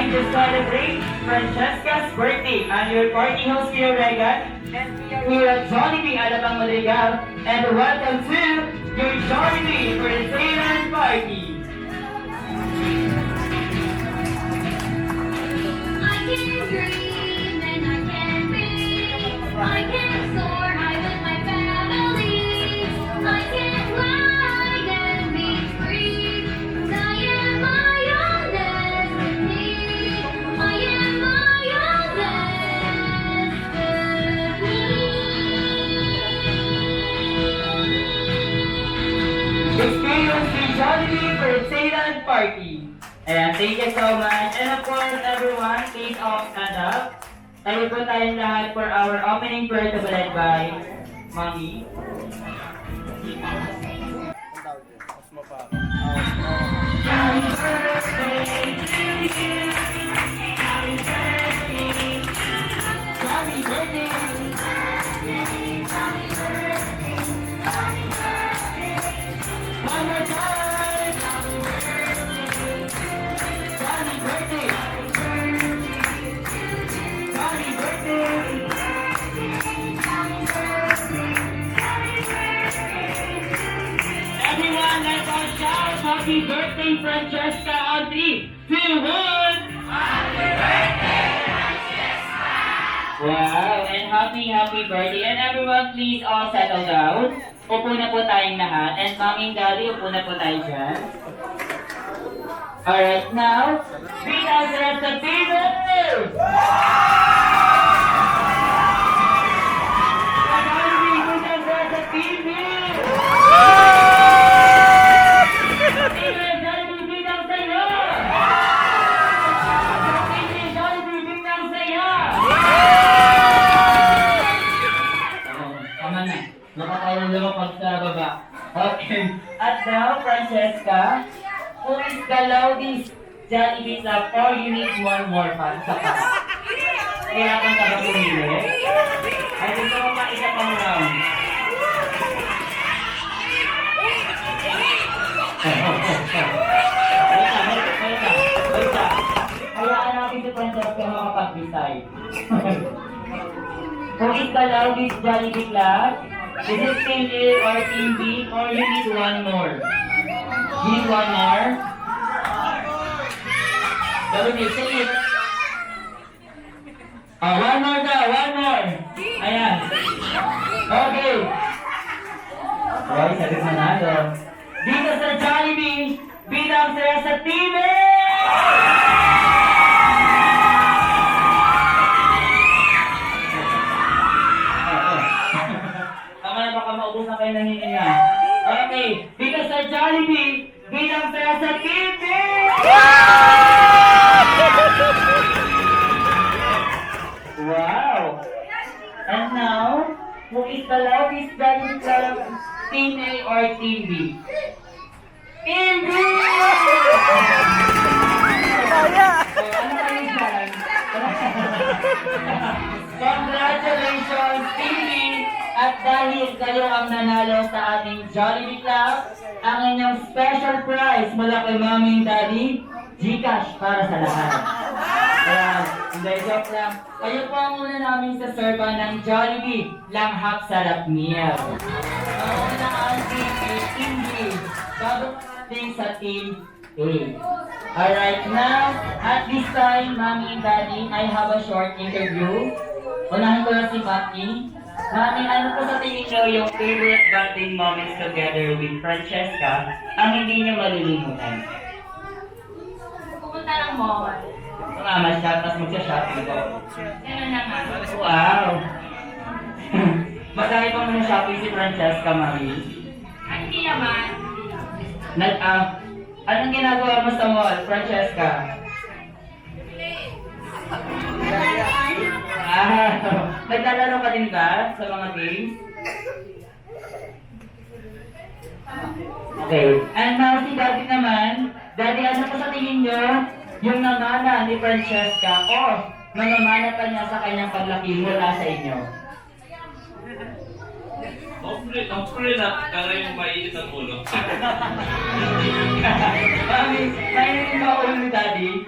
going to celebrate Francesca's birthday. I'm your party host, Kuya Regan, and we are here at Jollibee Alabang Madrigal, and welcome to your Jollibee for the Thailand Party. I can dream and I can be. I can soar high with my family. I can fly and be free. 'Cause I am my own destiny. I am my own destiny. Experience the Jollibee for the Thailand Party. And thank you so much. And of course, everyone, please all stand up. Tayo po tayong lahat for our opening prayer to be led by Mommy. Happy birthday to you. Happy birthday. Happy birthday. Happy birthday. Happy birthday. One more time. Happy birthday. Happy birthday. Happy birthday. Everyone, let's all shout happy birthday, Francesca, on 3, 2, 1. Wow, and happy birthday. And everyone, please all settle down. Upo na po tayong lahat. And Mommy and Daddy, upo na po tayo dyan. Alright, now, bring us the rest of the table! Bring us the rest of the table! Jollibee, biglang saya! Jollibee, biglang saya! Tama na. Nakakawin lang pag sa baba. Okay. At now, Francesca, who is the loudest Jollibee club or you need one more fan sa pa? Kailangan ka ba pumili? Ay, gusto mo pa isa pang round. Halika. Hayaan natin si Francesca makapag-decide. Who is the loudest Jollibee club? Is it Team A or Team B or you need one more? You need one more? Jollibee, say it. One more daw, one more. Ayan. Okay. Okay, sagot manalo. Dito sa Jollibee, bilang sila sa Team A! Tama na, baka maubos na kayo ng hininga. Okay, dito sa Jollibee, bilang sila sa Team B! Wow! And now, who is the loudest Jollibee club? Team A or Team B? Team B! Ano kayo dyan? Congratulations, Team B! At dahil kayo ang nanalo sa ating Jollibee Club, ang inyong special prize mula kay Mommy and Daddy, GCash para sa lahat. Kaya, hindi, joke lang. Kayo po ang una namin sa serva ng Jollibee Langhap Sarap Meal. Ang una ang Team A, Team B. Bago natin sa Team A. Alright, now, at this time, Mommy and Daddy, I have a short interview. Unahin ko lang si Maki. Mami, ano po sa tingin nyo yung favorite bonding moments together with Francesca ang hindi nyo malilimutan? Pupunta ng mall. Sumama siya, tapos magsha-shopping ko. Ganun na nga. Wow! Madami pang mga shopping si Francesca, Mami. Ay, hindi naman. Anong ginagawa mo sa mall, Francesca? Naglalaro ka din ba sa mga games? Okay. And now si Daddy naman. Daddy, ano po sa tingin nyo yung namana ni Francesca o namamana pa niya sa kanyang paglaki mula sa inyo? Hopefully na kaya yung maiit ang ulo. Mami, mainit ba ulo ni Daddy?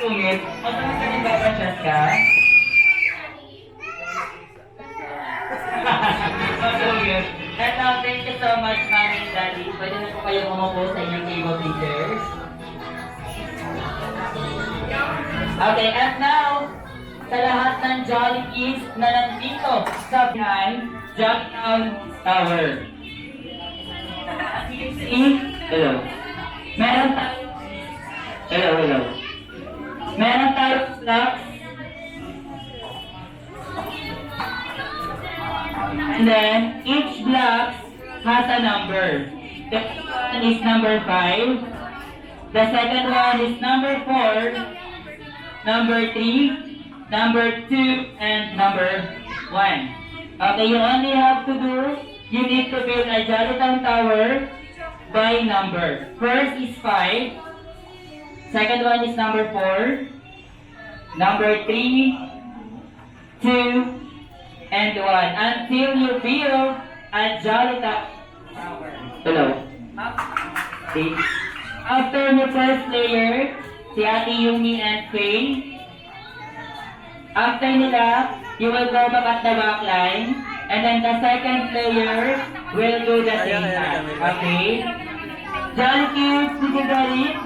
sungit. Masama ka din ba pa-chat ka? Masungit. Eto, thank you so much, Mami and Daddy. Pwede na po kayo umupo sa inyong table teachers. Okay, and now, sa lahat ng Jolly Kids na nandito sa behind Jolly Tower. Hello. Meron tayo. Hello. Meron tayo blocks. And then, each block has a number. The first one is number 5. The second one is number 4. Number 3. Number 2. And number 1. Okay, you only have to do, you need to build a Jollytown Tower by number. First is 5. Second one is number 4. Number 3. 2. And 1. Until you build a Jollytown Tower. Hello. See? After the first layer, si Ate Yumi and Faye. After nila, you will go back at the back line. And then the second layer will do the same time. Okay? Jolly Kids, did you get it?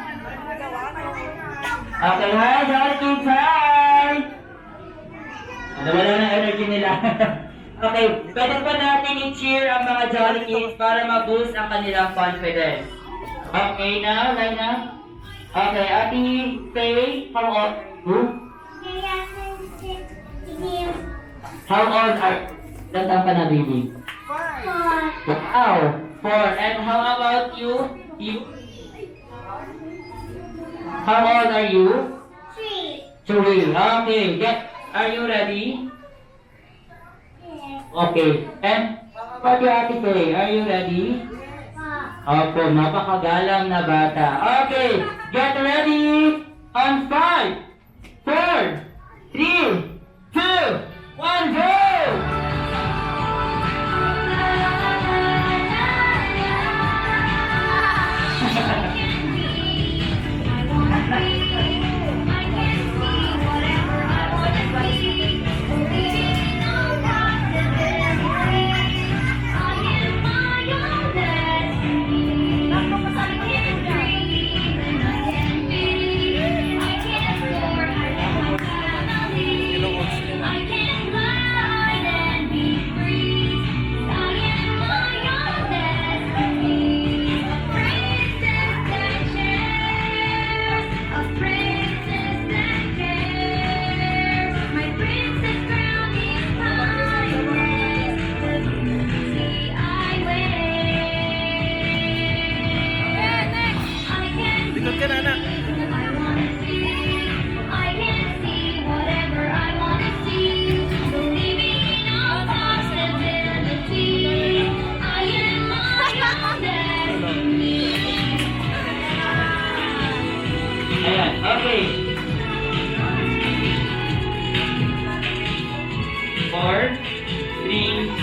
Okay, hi Jolly Kids, hi! Wala na energy nila. Okay, pwede pa natin i-cheer ang mga Jolly Kids para ma-boost ang kanilang confidence. Okay, now, line up. Okay, Ate Faye, how old are you? How old are you? Datang ka na, baby. 4. Wow, 4. And how about you? How old are you? 3. Okay, are you ready? Okay. And how about you, Ate Faye? Are you ready? Opo, napakagalang na bata. Okay, get ready on 5, 4, 3, 2, 1, go! Ayan, okay. 4, 3,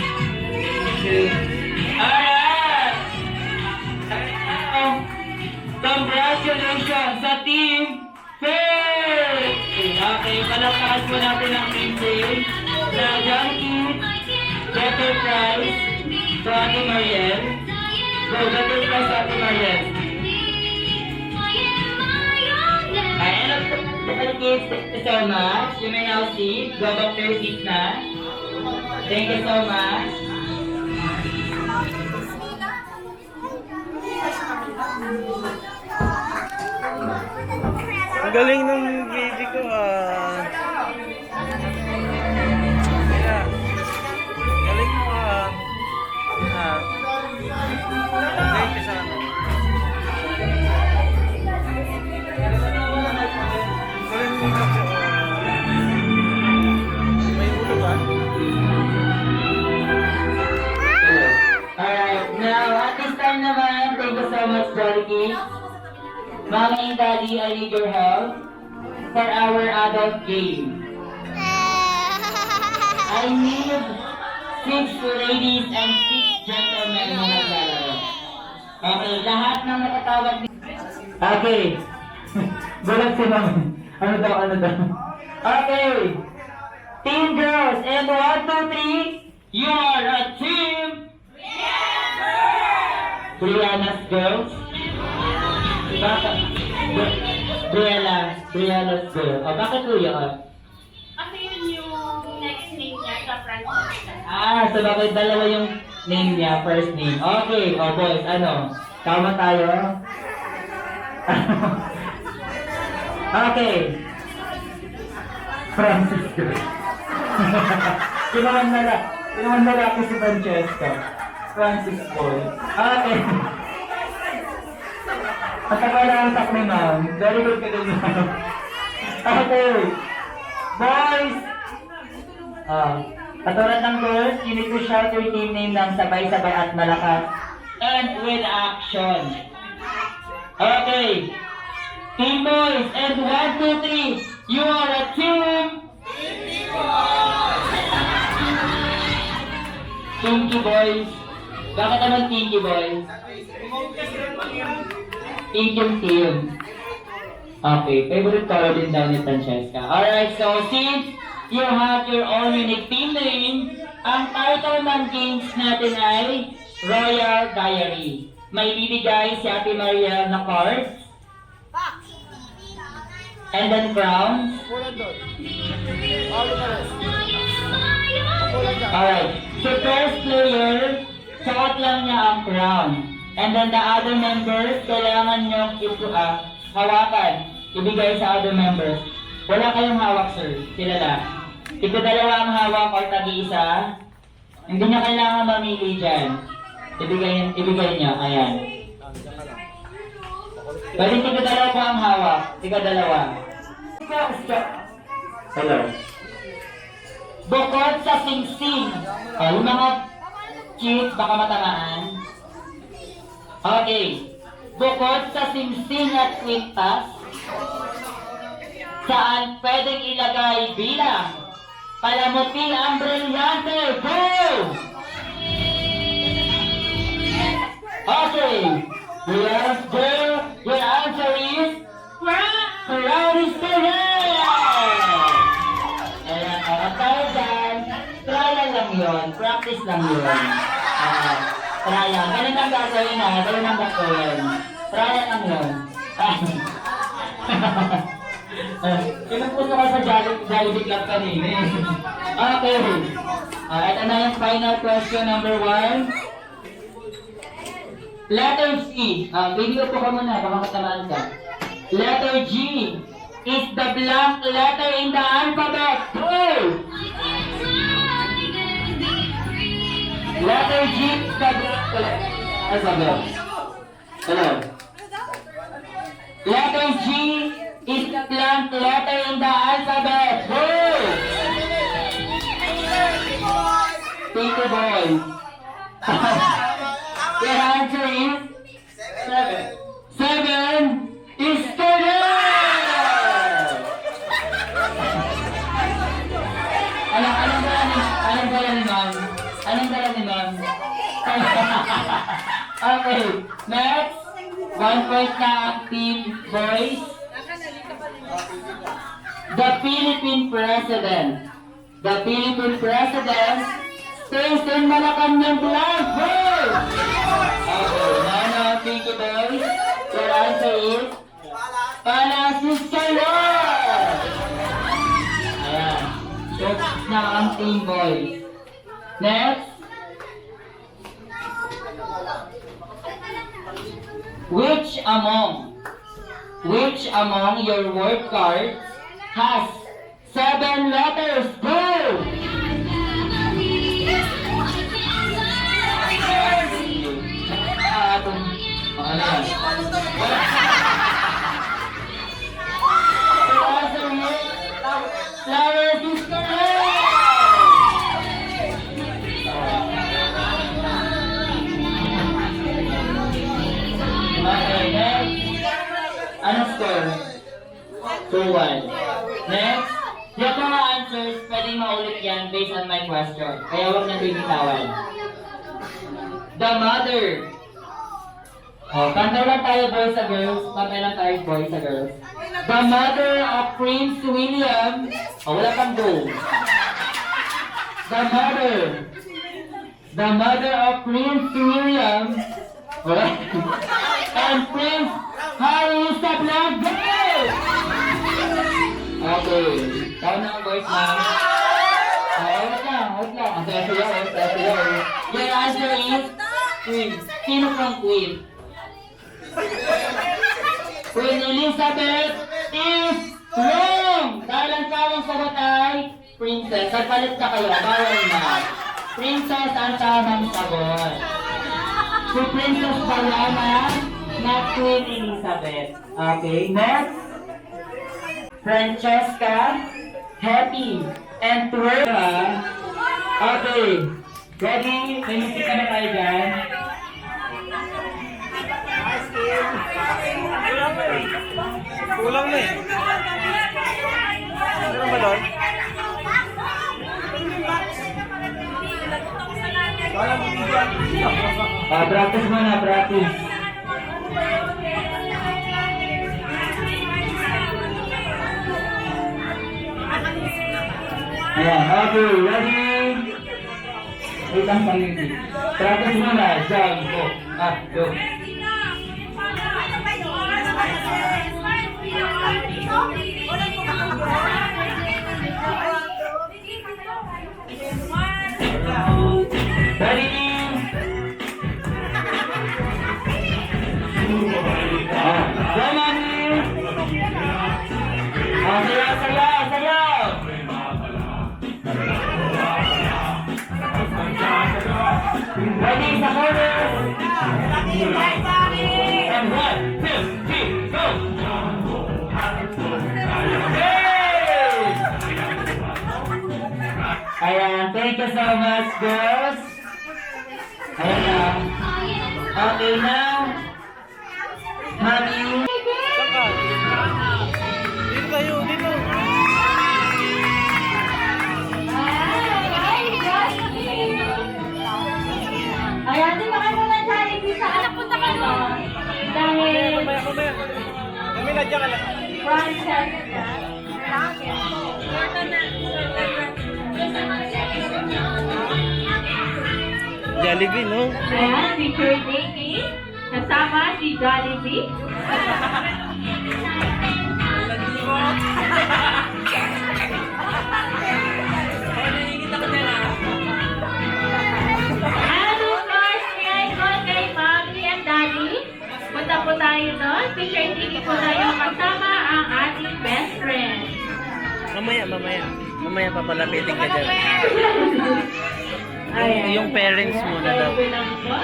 2, alright! Congratulations sa Team Faye! Okay, palakpakan po natin ang Team Faye na Jolly Kids, better prize sa Ate Mariel. So, better prize sa Ate Mariel. Thank you so much. You may now sit. Go back to your seat na. Thank you so much. Ang galing ng baby ko Yeah. Galing mo Thank you sana. Galing mo may ulo ba? Alright, now at this time naman, thank you so much, Jolly Kids. Mommy and Daddy, I need your help for our adult game. I need 6 ladies and 6 gentlemen na naglalaro. Okay, lahat ng nakatawag. Okay. Gulat si Mami. Ano daw, ano daw? Okay. Team girls, and 1, 2, 3. You are a team. Brianna's girls. Bakit? Brianna's girl. Oh, bakit kuya ka? Kasi yun yung next name niya sa Francis. So bakit dalawa yung name niya, first name. Okay, oh boys, ano? Tama tayo? Okay. Francisco. Kinuman na laki si Francesco. Francis Paul. Okay. Matagal na ang tak ni ma'am. Very good ka din ma'am. Okay. Boys! Katulad ng girls, you need to shout your team name ng sabay-sabay at malakas. And with action. Okay. Team boys, and 1, 2, 3. You are a team. Tinky boys. Bakit naman Tinky boys? Tinky team. Okay, favorite color din daw ni Francesca. Alright, so since you have your own unique team name, ang title ng games natin ay Royal Diary. May bibigay si Ate Maria na cards. And then crowns. Alright, so first player, suot lang niya ang crown. And then the other members, kailangan nyo hawakan, ibigay sa other members. Wala kayong hawak, sir. Sila lang. Tigdadalawa ang hawak or tagi-isa. Hindi niya kailangan mamili dyan. Ibigay niya. Ayan. Pwede tigdadalawa po ang hawak. Tigdadalawa. Hello. Bukod sa sing-sing. Yung mga kids, baka matamaan. Okay. Bukod sa sing-sing at kwintas, saan pwedeng ilagay bilang palamuti ang brilyante? Go! Okay. Yes, girl. Your answer is crown is correct! Ayan, tayo dyan. Trial lang yun. Practice lang yun. Trial. Ganun ang gagawin na. Ganun ang gagawin. Trial lang yun. Pinupuso ka sa Jollibee Club kanina eh. Okay. Ito na yung final question number 1. Letter G. Video po ka muna, baka matamaan ka. Letter G is the blank letter in the alphabet. Go! Letter G is the blank letter. Hello. Letter G is the blank letter in the alphabet. Go! Thank you, boys. Your answer is 7. 7 is correct! Anong dala ni ma'am? Okay, next. 1 point na ang team boys. The Philippine President. The Philippine President stays in Malacanang Blanc. Okay, now thank you boys. Your answer is Palacis Calor. Ayan. So, na ang team boys. Next. Which among your word cards has 7 letters? Go! Flowers is correct! Okay, next. Anong score? 2-1. Next. Yung mga answers, pwedeng maulit yan based on my question. Kaya huwag na bibitawan. The mother. Kanta lang tayo boys sa girls. Mamaya lang tayo boys sa girls. The mother of Prince William. Oh, wala kang go. The mother of Prince William. Alright. And Prince Harry Sablaga. Okay. Tao na ang voice na. Wait lang. Ang saya-saya. Your answer is Queen. Sino kang Queen? Queen Elizabeth is wrong! Dahil ang tamang sagot ay Princess. Nagpalit na kayo. Bawal na. Princess ang tamang sagot. Si Princess Diana, not Queen Elizabeth. Okay, next. Francesca, Happy, and Teresa. Okay. Ready? May music ka na tayo dyan. Kulang na eh. Meron ba doon? Practice muna, practice. Ayan, okay, ready? Wait lang sa music. Practice muna, jump, go. Go. Ready? Go, Mami! Sayaw! Ready sa chorus? And 1, 2, 3, go! Hey! Ayan, thank you so much, girls. Ayan na. Okay, now. Mami. Saan ka? Dito tayo, dito. Ayan, di ba kayo na Jollibee sa anak punta ka doon? Dahil Mamaya. Kami na dyan ka lang. Francesca. Jollibee, no? Ayan, picture taking. Kasama si Jollibee. And of course, may I call kay Mommy and Daddy. Punta po tayo doon. Picture taking po tayo kasama ang ating best friend. Mamaya papalapitin ka dyan. Ayan. Yung parents mo na daw. Ayan, lang po.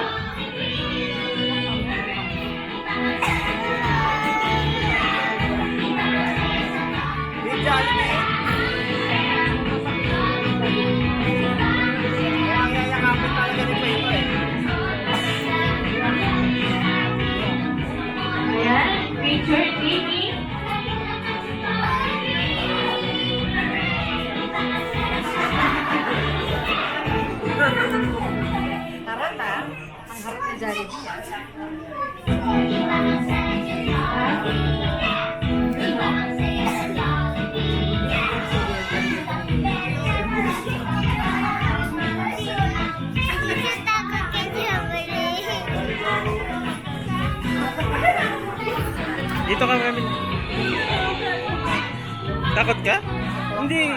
Ayan, picture taking. Dito ka kami. Takot ka? Hindi.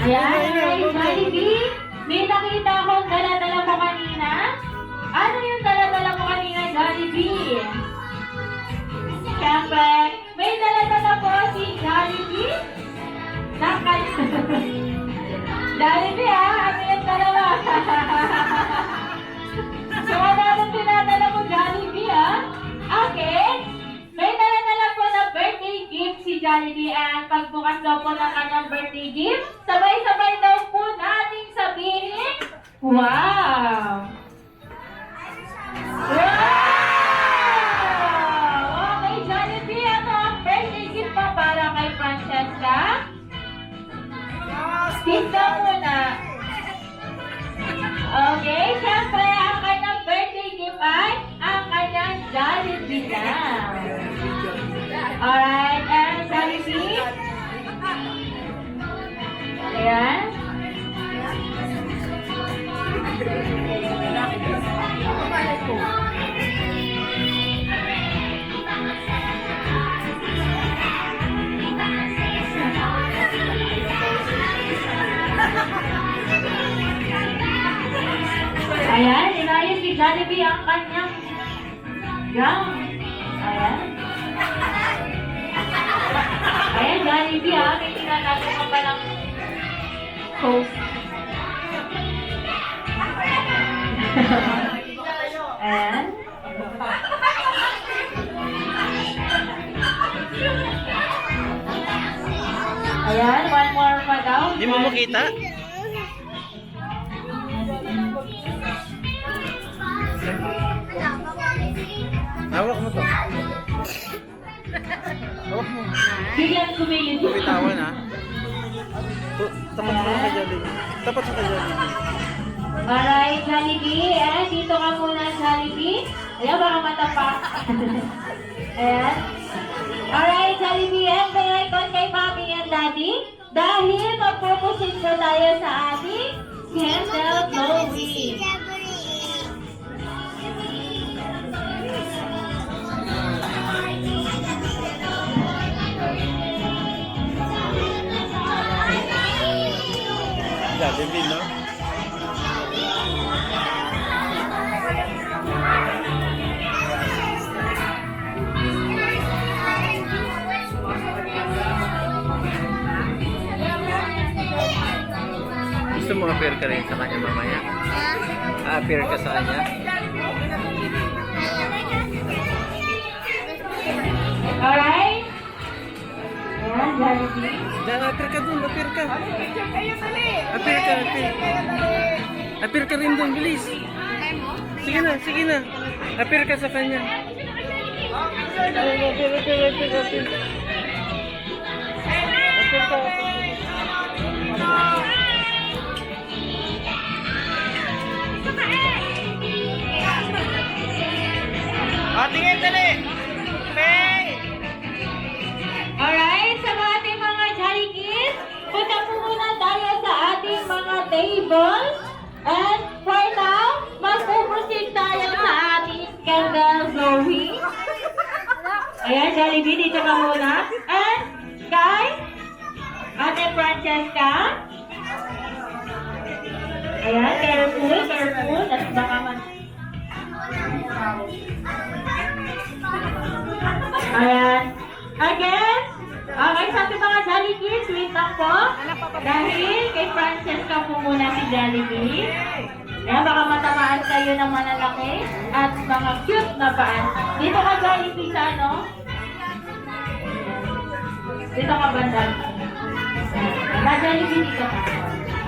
Ayan, Jollibee, may nakita akong dala-dala mo kanina. Ano yung dala-dala mo kanina, Jollibee? Siyempre, may dala-dala po si Jollibee. Jollibee ano yung dalawa? So, ano yung pinadala mo, Jollibee Okay. May dala-dala po na birthday gift si Jollibee and pagbukas daw po ng kanyang birthday gift, sabay-sabay daw po nating sabihin, wow! Wow! Okay, Jollibee, ano ang birthday gift mo para kay Francesca? Kiss ka muna. Okay, syempre, ang kanyang birthday gift ay ang kanyang Jollibee lang. Jollibee ang kanyang gown. Ayan. Ayan, Jollibee ha. May tinatago ka pa ng post. Ayan. Ayan, one more pa daw. Hindi mo makita? Hawak mo to. Hawak mo. Biglang kumilid. Bitawan ha. Tapat mo kay Jollibee. Tapat mo kay Jollibee. Alright, Jollibee. Ayan, dito ka muna, Jollibee. Ayan, baka matapak. Ayan. Alright, Jollibee. Ayan, pinaikon kay Mommy and Daddy. Dahil magpupusin po tayo sa ating candle blowing. Jollibee, no? Gusto mo appear ka rin sa kanya mamaya? A-appear ka sa kanya? Alright? Ayan, Jollibee. Diyan, appear ka dun, appear ka. Appear ka, appear. Appear ka rin dun, bilis. Sige na, sige na. Appear ka sa kanya. Appear, appear, appear, appear. Appear ka, appear. Tingin, dali! Pay! Alright, sa mga ating mga Jolly Kids, punta po muna tayo sa ating mga tables. And for now, mag-proceed tayo sa ating candle blowing. Ayan, Jollibee, dito ka muna. And kay Ate Francesca. Ayan, careful, careful. At baka man... Ayan. Again, okay, sa ating mga Jolly Kids, wait lang po. Dahil kay Francesca po muna si Jollibee. Ayan, baka matamaan kayo ng malalaki at mga cute na paan. Dito ka Jollibee sa ano? Dito ka banda. Ayan, Jollibee dito ka.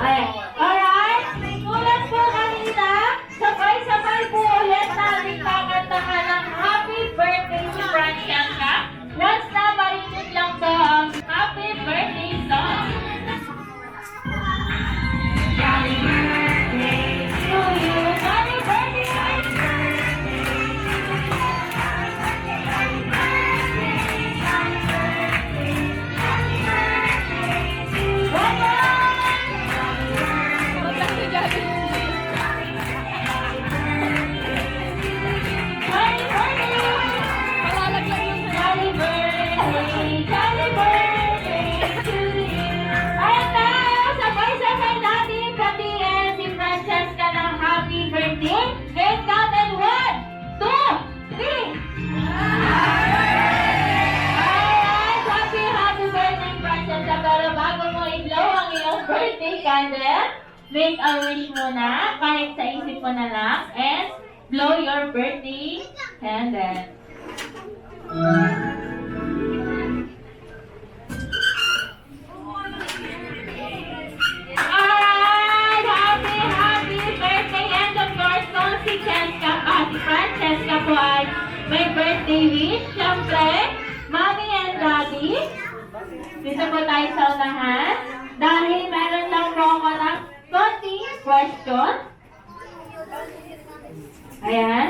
Ayan. Alright, tulad po kanina, sabay-sabay po ulit natin kakantahan ng happy birthday si Francesca. Once na marinig lang to ang happy birthday song. Happy birthday to you. Happy birthday. One more. Happy birthday. Happy birthday. Happy birthday to you. Ayan na, sabay-sabay natin batiin si Francesca ng happy birthday. And count in 1, 2, 3. Alright, happy birthday Francesca. Pero bago mo i-blow ang iyong birthday candle, make a wish muna, kahit sa isip mo na lang, and blow your birthday candle. Alright! Happy birthday! And of course, kung si Francesca po ay may birthday wish, syempre, Mommy and Daddy, dito po tayo sa unahan. Dahil meron lang po ako ng konting question. Ayan.